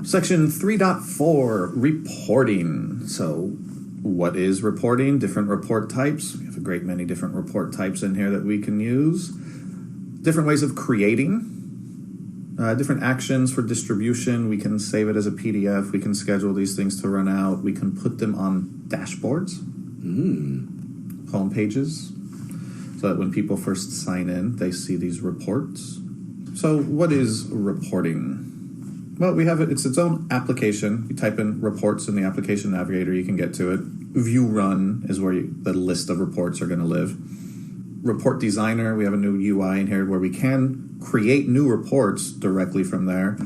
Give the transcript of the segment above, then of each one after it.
Section 3.4, reporting. So what is reporting? Different report types. We have a great many different report types in here that we can use. Different ways of creating. Different actions for distribution. We can save it as a PDF. We can schedule these things to run out. We can put them on dashboards, home pages, so that when people first sign in, they see these reports. So what is reporting? Well, we have it. It's its own application. You type in reports in the application navigator, you can get to it. View run is where the list of reports are going to live. Report designer, we have a new UI in here where we can create new reports directly from there.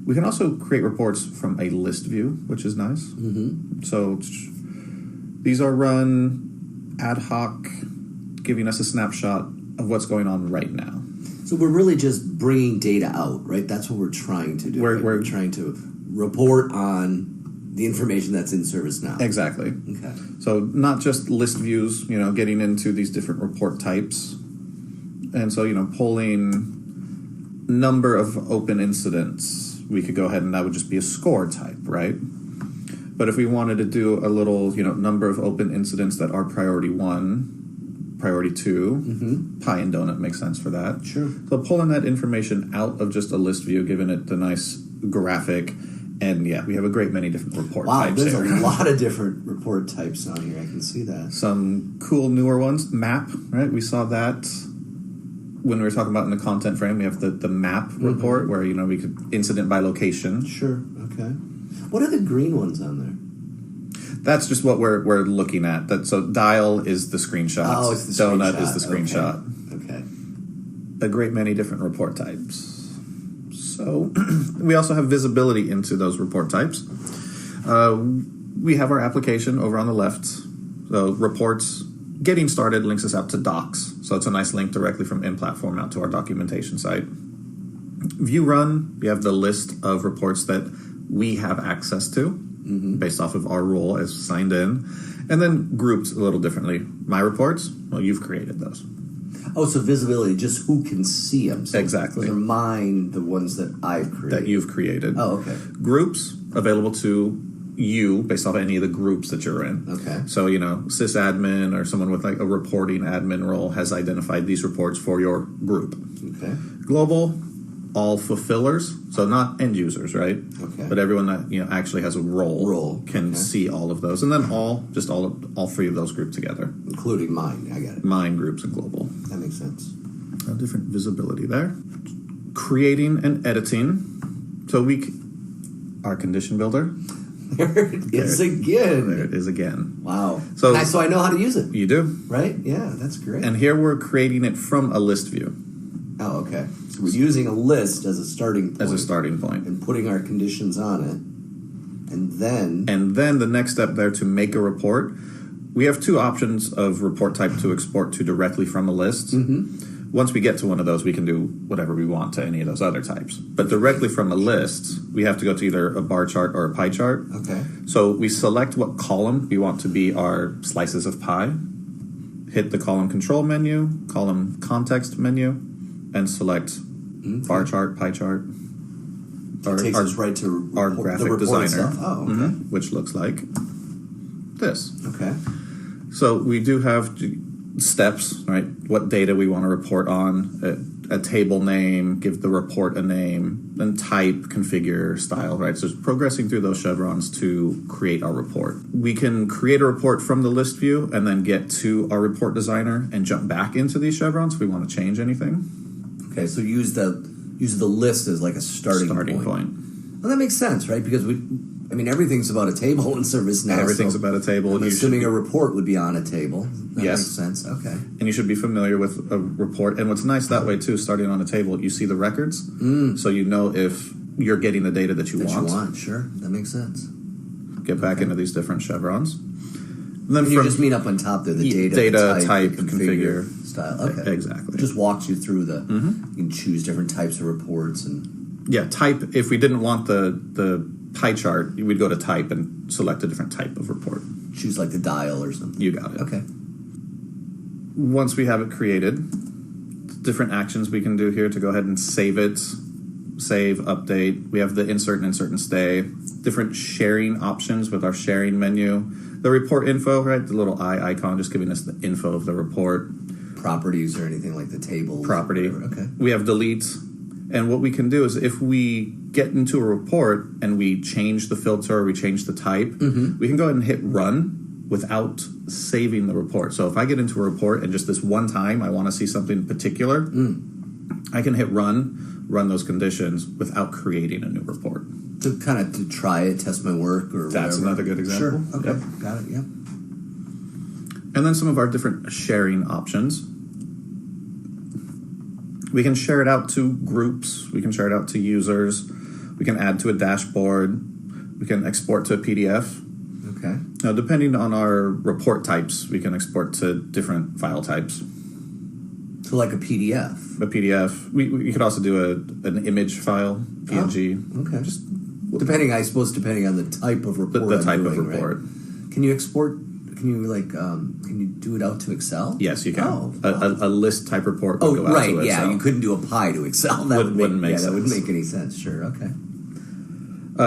We can also create reports from a list view, which is nice. So these are run ad hoc, giving us a snapshot of what's going on right now. So we're really just bringing data out, right? That's what we're trying to do. We're trying to report on the information that's in ServiceNow. Exactly. Okay. So not just list views, getting into these different report types. And so, pulling number of open incidents, we could go ahead and that would just be a score type, right? But if we wanted to do a little, number of open incidents that are priority 1, priority 2, pie and donut makes sense for that. Sure. So pulling that information out of just a list view, giving it the nice graphic, and we have a great many different report types. Wow, there's a lot of different report types on here. I can see that. Some cool newer ones. Map, right? We saw that when we were talking about in the content frame. We have the map report where, we could incident by location. Sure, okay. What are the green ones on there? That's just what we're looking at. So dial is the screenshot. Oh, it's the donut screenshot. is the screenshot. Okay. A great many different report types. So we also have visibility into those report types. We have our application over on the left. So reports, getting started links us out to docs. So it's a nice link directly from in-platform out to our documentation site. View run, we have the list of reports that we have access to. Based off of our role as signed in, and then grouped a little differently. My reports, well, you've created those. Oh, so visibility, just who can see them. So exactly. They're mine, the ones that I've created. That you've created. Oh, okay. Groups, available to you based off any of the groups that you're in. Okay. So, sysadmin or someone with like a reporting admin role has identified these reports for your group. Okay. Global, all fulfillers, so not end users, right? Okay. But everyone that actually has a role can see all of those, and then all 3 of those grouped together, including mine. I got it. Mine, groups, and global. That makes sense. A different visibility there. Creating and editing. So our condition builder. There it is again. There it is again. Wow. So I know how to use it. You do, right? Yeah, that's great. And here we're creating it from a list view. Oh, okay. So we're using a list as a starting point. And putting our conditions on it. And then the next step there to make a report, we have 2 options of report type to export to directly from a list. Once we get to one of those, we can do whatever we want to any of those other types. But directly from a list, we have to go to either a bar chart or a pie chart. Okay. So we select what column we want to be our slices of pie, hit the column control menu, column context menu, and select bar chart, pie chart. It takes us right to our graphic designer, Oh, okay. Which looks like this. Okay. So we do have steps, right? What data we want to report on, a table name, give the report a name, then type, configure, style, right? So it's progressing through those chevrons to create our report. We can create a report from the list view and then get to our report designer and jump back into these chevrons if we want to change anything. Okay, so use the list as like a starting point. Well, that makes sense, right? Because everything's about a table in ServiceNow. Everything's about a table. I'm assuming a report would be on a table. That yes. makes sense. Okay. And you should be familiar with a report. And what's nice that way, too, starting on a table, you see the records. So you know if you're getting the data that you want. Sure. That makes sense. Get back into these different chevrons. And then you just mean up on top there, the data type, configure, style. Okay. Exactly. It just walks you through you can choose different types of reports. Type, if we didn't want the pie chart, we'd go to type and select a different type of report. Choose like the dial or something. You got it. Okay. Once we have it created, different actions we can do here to go ahead and save it, save, update. We have the insert and stay. Different sharing options with our sharing menu. The report info, right? The little eye icon just giving us the info of the report. Properties or anything like the table. Property. Okay. We have delete. And what we can do is if we get into a report and we change the filter or we change the type, we can go ahead and hit run without saving the report. So if I get into a report and just this one time I want to see something particular, I can hit run those conditions without creating a new report. To kind of to try it, test my work or That's whatever. another good example. Sure. Okay. Yep. Got it. Yep. And then some of our different sharing options. We can share it out to groups. We can share it out to users. We can add to a dashboard. We can export to a PDF. Okay. Now, depending on our report types, we can export to different file types. So like a PDF. A PDF. We could also do an image file, PNG. Oh, okay. Just depending on the type of report. the type of report. Right? Can you export? Can you do it out to Excel? Yes, you can. Oh, a list type report would go out right. to Excel. Yeah, you couldn't do a pie to Excel. That wouldn't make sense. That wouldn't make any sense. Sure. Okay.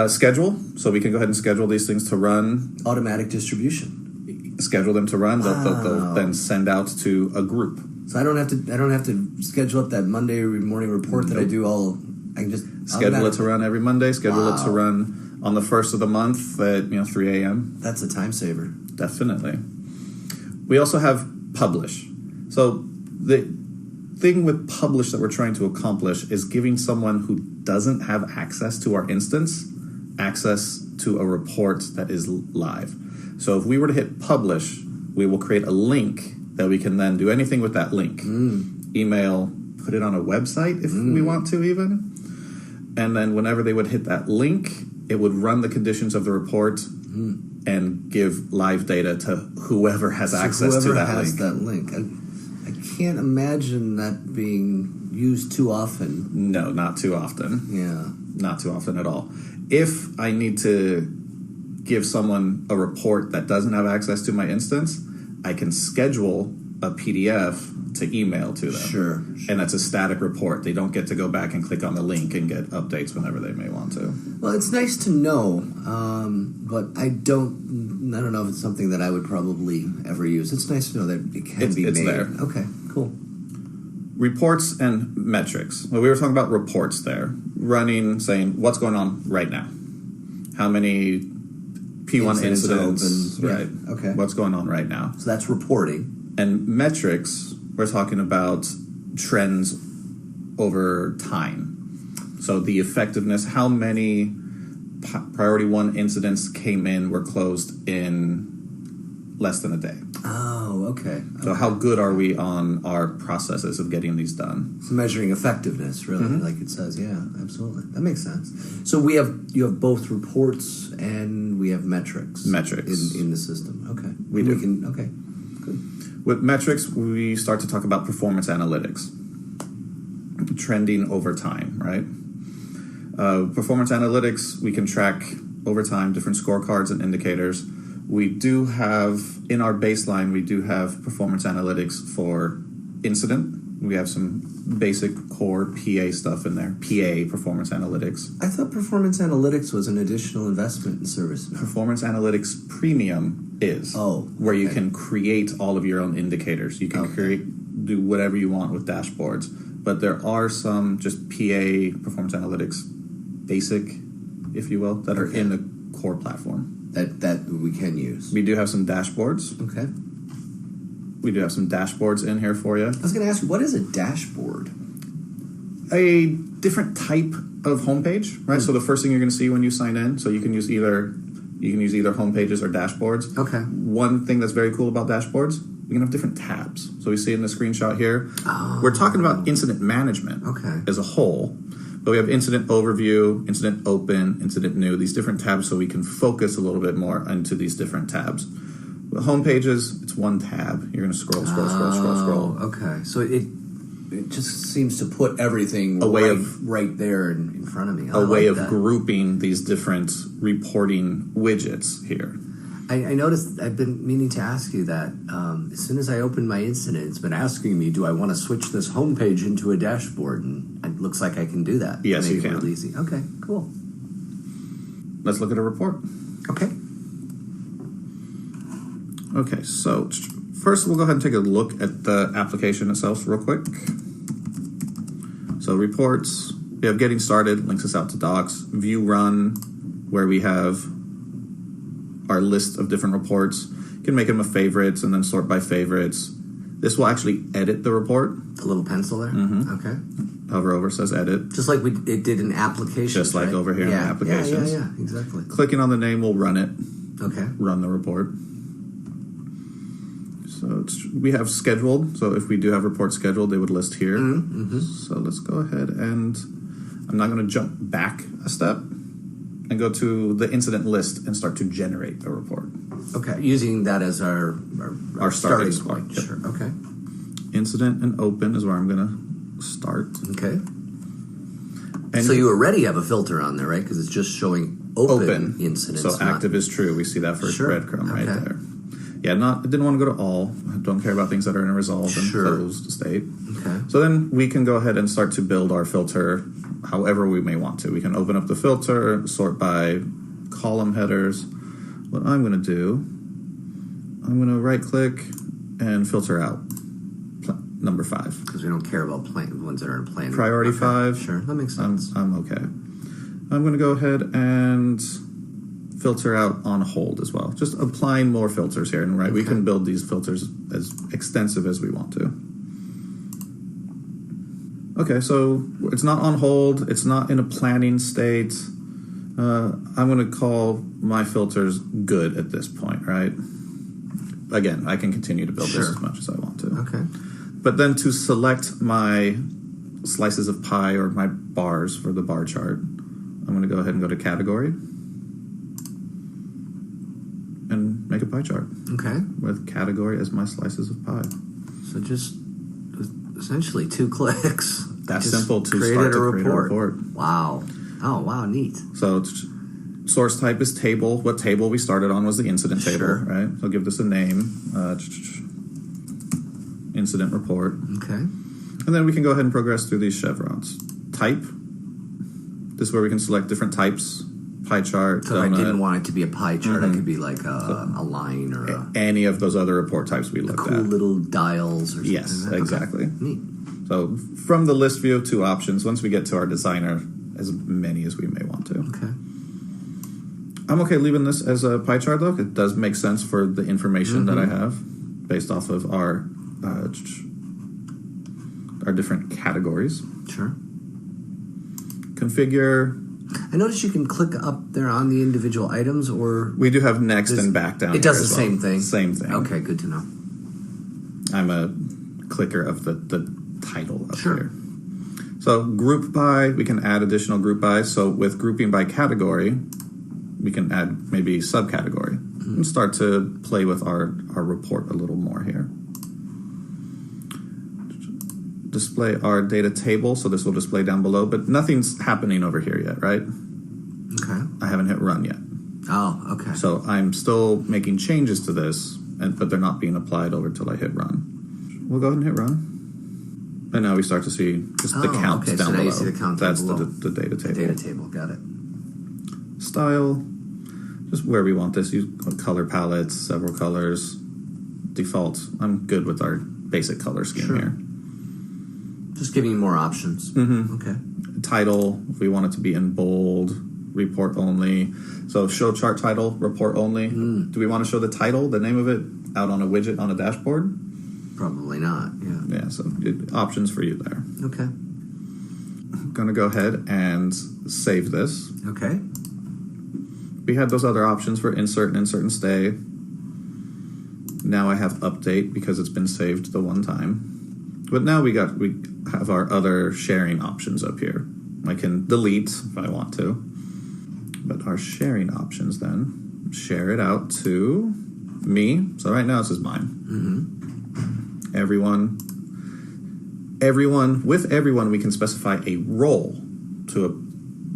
Schedule. So we can go ahead and schedule these things to run. Automatic distribution. Schedule them to run. They'll then send out to a group. So I don't have to schedule up that Monday morning report that I do all. I can just schedule it to run every Monday. Schedule it to run on the first of the month at 3 a.m. That's a time saver. Definitely. We also have publish. So the thing with publish that we're trying to accomplish is giving someone who doesn't have access to our instance access to a report that is live. So if we were to hit publish, we will create a link that we can then do anything with that link. Email, put it on a website if we want to even. And then whenever they would hit that link, it would run the conditions of the report and give live data to whoever has access to that link. I can't imagine that being used too often. No, not too often. Yeah. Not too often at all. If I need to give someone a report that doesn't have access to my instance, I can schedule a PDF to email to them. Sure. And that's a static report. They don't get to go back and click on the link and get updates whenever they may want to. Well, it's nice to know, but I don't know if it's something that I would probably ever use. It's nice to know that it can be made. It's there. Okay, cool. Reports and metrics. Well, we were talking about reports there. Running, saying, what's going on right now? How many P1 incidents? Right. Yeah. Okay. What's going on right now? So that's reporting. And metrics, we're talking about trends over time. So the effectiveness, how many priority 1 incidents came in, were closed in less than a day. Oh, okay. So how good are we on our processes of getting these done? So measuring effectiveness, really, like it says. Yeah, absolutely. That makes sense. So you have both reports and we have metrics. Metrics. In the system. Okay. We do. Okay. Good. With metrics, we start to talk about performance analytics. Trending over time, right? Performance analytics, we can track over time different scorecards and indicators. We do have, in our baseline, we do have performance analytics for incident. We have some basic core PA stuff in there. PA, performance analytics. I thought performance analytics was an additional investment in service. Performance analytics premium is. Where you can create all of your own indicators. You can do whatever you want with dashboards. But there are some just PA, performance analytics, basic, if you will, that are in the core platform. That we can use. We do have some dashboards. Okay. We do have some dashboards in here for you. I was going to ask you, what is a dashboard? A different type of homepage, right? So the first thing you're going to see when you sign in, so you can use either homepages or dashboards. Okay. One thing that's very cool about dashboards, we can have different tabs. So we see in the screenshot here, we're talking about incident management as a whole. But we have incident overview, incident open, incident new, these different tabs so we can focus a little bit more into these different tabs. With home pages, it's one tab. You're going to scroll. Okay. So it just seems to put everything right there in front of me. A way of grouping these different reporting widgets here. I noticed, I've been meaning to ask you that as soon as I open my incident, it's been asking me, do I want to switch this homepage into a dashboard? And it looks like I can do that. Yes, you can. Really easy. Okay, cool. Let's look at a report. Okay. Okay, so first we'll go ahead and take a look at the application itself real quick. So reports, we have getting started, links us out to docs. View run, where we have our list of different reports. You can make them a favorites and then sort by favorites. This will actually edit the report. The little pencil there? Mm-hmm. Okay. Hover over says edit. Just like it did in applications, just like over here in applications. Yeah, exactly. Clicking on the name will run it. Okay. Run the report. So we have scheduled. So if we do have reports scheduled, they would list here. Mm-hmm. So let's go ahead and I'm not going to jump back a step and go to the incident list and start to generate a report. Okay, using that as our starting point. Yep. Sure. Okay. Incident and open is where I'm going to start. Okay. And so you already have a filter on there, right? Because it's just showing open incidents. So active is true. We see that first breadcrumb right there. Yeah, I didn't want to go to all. I don't care about things that are in a resolved and closed state. Okay. So then we can go ahead and start to build our filter however we may want to. We can open up the filter, sort by column headers. What I'm going to do, I'm going to right-click and filter out number 5. Because we don't care about ones that are in plan. Priority 5. Sure, that makes sense. I'm okay. I'm going to go ahead and filter out on hold as well. Just applying more filters here. And we can build these filters as extensive as we want to. Okay, so it's not on hold. It's not in a planning state. I'm going to call my filters good at this point, right? Again, I can continue to build this as much as I want to. Okay. But then to select my slices of pie or my bars for the bar chart, I'm going to go ahead and go to category and make a pie chart. Okay. With category as my slices of pie. So just essentially 2 clicks. That's simple to start to create a report. Wow. Oh, wow, neat. So source type is table. What table we started on was the incident table, right? So I'll give this a name. Incident report. Okay. And then we can go ahead and progress through these chevrons. Type. This is where we can select different types. Pie chart. So donut. I didn't want it to be a pie chart. It could be like a line or any of those other report types we looked at. Cool little dials or something. Yes, exactly. Okay. Neat. So from the list view, 2 options. Once we get to our designer, as many as we may want to. Okay. I'm okay leaving this as a pie chart, though. It does make sense for the information that I have based off of our different categories. Sure. Configure. I noticed you can click up there on the individual items, or we do have next and back down. It does the same thing. Same thing. Okay, good to know. I'm a clicker of the title up here. So group by, we can add additional group by. So with grouping by category, we can add maybe subcategory and start to play with our report a little more here. Display our data table, so this will display down below, but nothing's happening over here yet, right? Okay. I haven't hit run yet. Oh, okay. So I'm still making changes to this, but they're not being applied over till I hit run. We'll go ahead and hit run. And now we start to see just the counts down below. You see the count That's down below. the data table. The data table, got it. Style, just where we want this. Use color palettes, several colors. Default, I'm good with our basic color scheme here. Just giving you more options. Mm-hmm. Okay. Title, if we want it to be in bold, report only. So show chart title, report only. Do we want to show the title, the name of it, out on a widget on a dashboard? Probably not, yeah. Yeah, so options for you there. Okay. I'm going to go ahead and save this. Okay. We had those other options for insert and stay. Now I have update because it's been saved the one time. But now we have our other sharing options up here. I can delete if I want to. But our sharing options then, share it out to me. So right now this is mine. Mm-hmm. Everyone, with everyone, we can specify a role to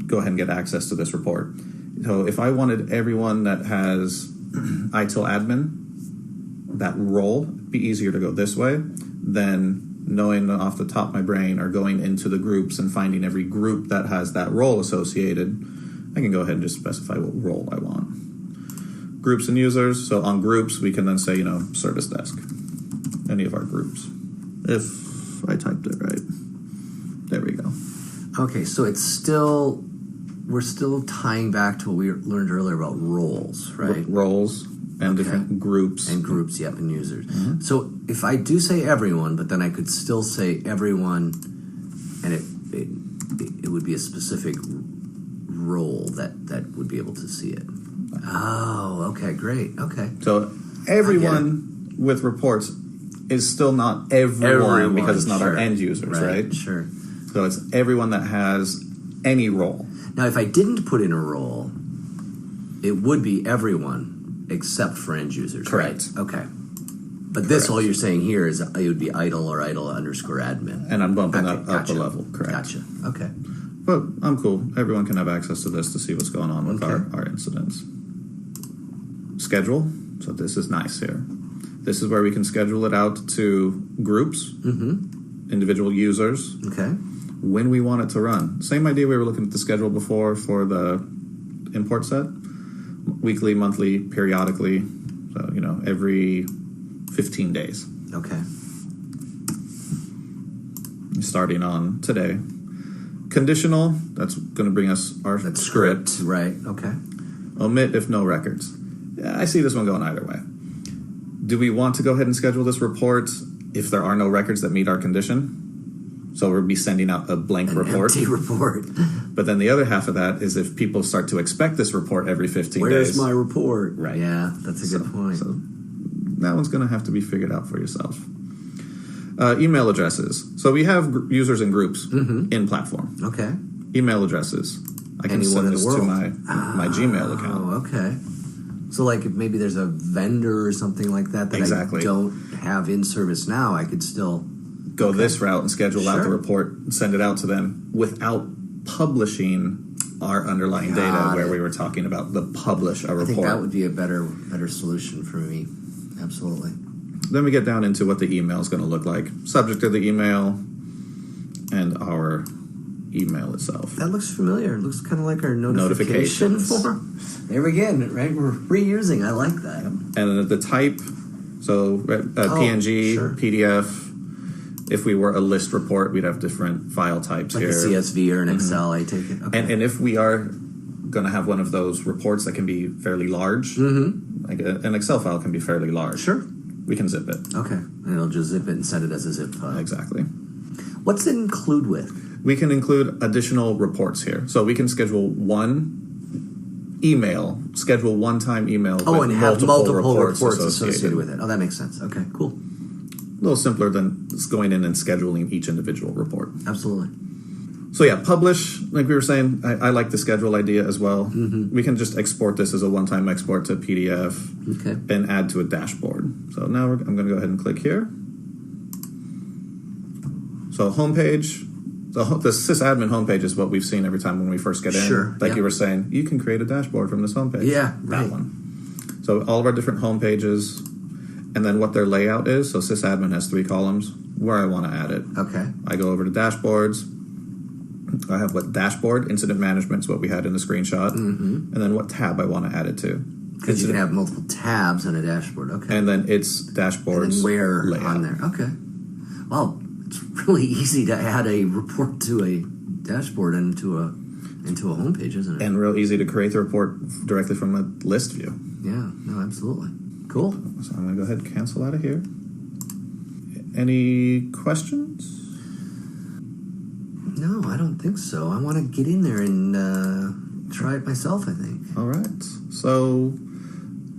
go ahead and get access to this report. So if I wanted everyone that has ITIL admin, that role, be easier to go this way than knowing off the top of my brain or going into the groups and finding every group that has that role associated. I can go ahead and just specify what role I want. Groups and users. So on groups, we can then say, service desk. Any of our groups. If I typed it right. There we go. Okay, so we're still tying back to what we learned earlier about roles, right? Roles and different groups. And groups, yep, and users. Mm-hmm. So if I do say everyone, but then I could still say everyone, and it would be a specific role that would be able to see it. Oh, okay, great, okay. So everyone with reports is still not everyone because it's not our end users, right? Sure. So it's everyone that has any role. Now, if I didn't put in a role, it would be everyone except for end users, Correct. Right? Okay. But this, all you're saying here is it would be idle or idle_admin. And I'm bumping up a level, correct. Gotcha, okay. But I'm cool. Everyone can have access to this to see what's going on with our incidents. Schedule. So this is nice here. This is where we can schedule it out to groups, individual users, when we want it to run. Same idea we were looking at the schedule before for the import set. Weekly, monthly, periodically. So, every 15 days. Okay. Starting on today. Conditional, that's going to bring us our script. Right, okay. Omit if no records. Yeah, I see this one going either way. Do we want to go ahead and schedule this report if there are no records that meet our condition? So we'll be sending out a blank report. Empty report. But then the other half of that is if people start to expect this report every 15 days. Where's my report? Right. Yeah, that's a good point. So that one's going to have to be figured out for yourself. Email addresses. So we have users and groups in platform. Okay. Email addresses. I can send this to my Gmail account. Oh, okay. So, like, if maybe there's a vendor or something like that I don't have in service now, I could still go this route and schedule out the report and send it out to them without publishing our underlying data where we were talking about the publish a report. I think that would be a better solution for me. Absolutely. Then we get down into what the email is going to look like. Subject of the email and our email itself. That looks familiar. It looks kind of like our notification form. There we go, right? We're reusing. I like that. And the type, so PNG, PDF. If we were a list report, we'd have different file types like here. Like a CSV or an Excel, I take it. Okay. And if we are going to have one of those reports that can be fairly large, like an Excel file can be fairly large. Sure. We can zip it. Okay. And it'll just zip it and send it as a zip file. Exactly. What's it include with? We can include additional reports here. So we can schedule one email, schedule one-time email with and have multiple reports associated associated with it. Oh, that makes sense. Okay, cool. A little simpler than just going in and scheduling each individual report. Absolutely. So yeah, publish, like we were saying, I like the schedule idea as well. We can just export this as a one-time export to PDF and add to a dashboard. So now I'm going to go ahead and click here. So homepage. So the sysadmin homepage is what we've seen every time when we first get in. Sure. Like you were saying, you can create a dashboard from this homepage. Yeah, right. That one. So all of our different homepages, and then what their layout is. So sysadmin has 3 columns. Where I want to add it. Okay. I go over to dashboards. I have what dashboard, incident management is what we had in the screenshot. And then what tab I want to add it to. Because you can have multiple tabs on a dashboard. Okay. And then it's dashboards. And then where layout. on there. Okay. Well, it's really easy to add a report to a dashboard and into a homepage, isn't it? And real easy to create the report directly from a list view. Yeah, no, absolutely. Cool. So I'm going to go ahead and cancel out of here. Any questions? No, I don't think so. I want to get in there and try it myself, I think. All right. So,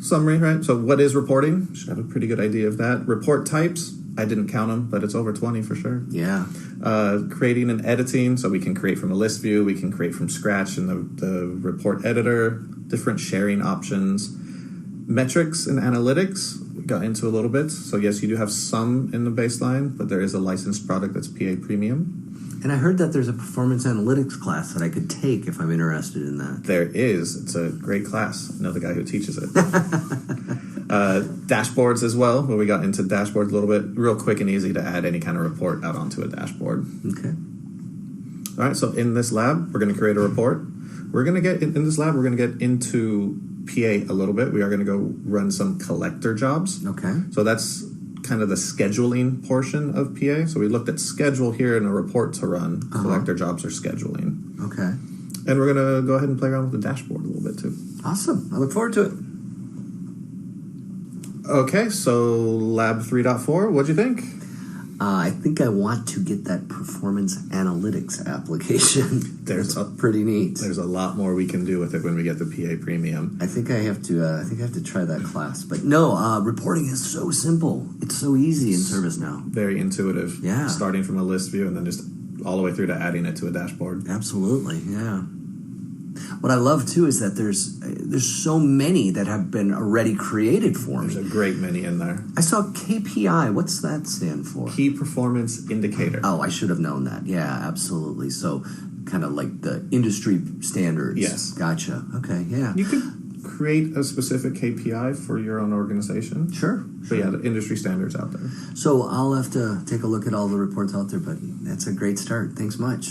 summary, right? So what is reporting? Should have a pretty good idea of that. Report types. I didn't count them, but it's over 20 for sure. Yeah. Creating and editing, so we can create from a list view, we can create from scratch in the report editor, different sharing options. Metrics and analytics, we got into a little bit. So yes, you do have some in the baseline, but there is a licensed product that's PA Premium. And I heard that there's a performance analytics class that I could take if I'm interested in that. There is. It's a great class. I know the guy who teaches it. Dashboards as well, where we got into dashboards a little bit. Real quick and easy to add any kind of report out onto a dashboard. Okay. All right, so in this lab, we're going to create a report. We're going to get, in this lab, we're going to get into PA a little bit. We are going to go run some collector jobs. Okay. So that's kind of the scheduling portion of PA. So we looked at schedule here and a report to run. Collector jobs are scheduling. Okay. And we're going to go ahead and play around with the dashboard a little bit too. Awesome. I look forward to it. Okay, so Lab 3.4, what'd you think? I think I want to get that performance analytics application. There's That's pretty neat. There's a lot more we can do with it when we get the PA Premium. I think I have to try that class. But no, reporting is so simple. It's so easy in ServiceNow. Very intuitive. Yeah. Starting from a list view and then just all the way through to adding it to a dashboard. Absolutely, yeah. What I love too is that there's so many that have been already created for me. There's a great many in there. I saw KPI. What's that stand for? Key Performance Indicator. Oh, I should have known that. Yeah, absolutely. So kind of like the industry standards. Yes. Gotcha. Okay, yeah. You could create a specific KPI for your own organization. Sure. But yeah, the industry standards out there. So I'll have to take a look at all the reports out there, but that's a great start. Thanks much.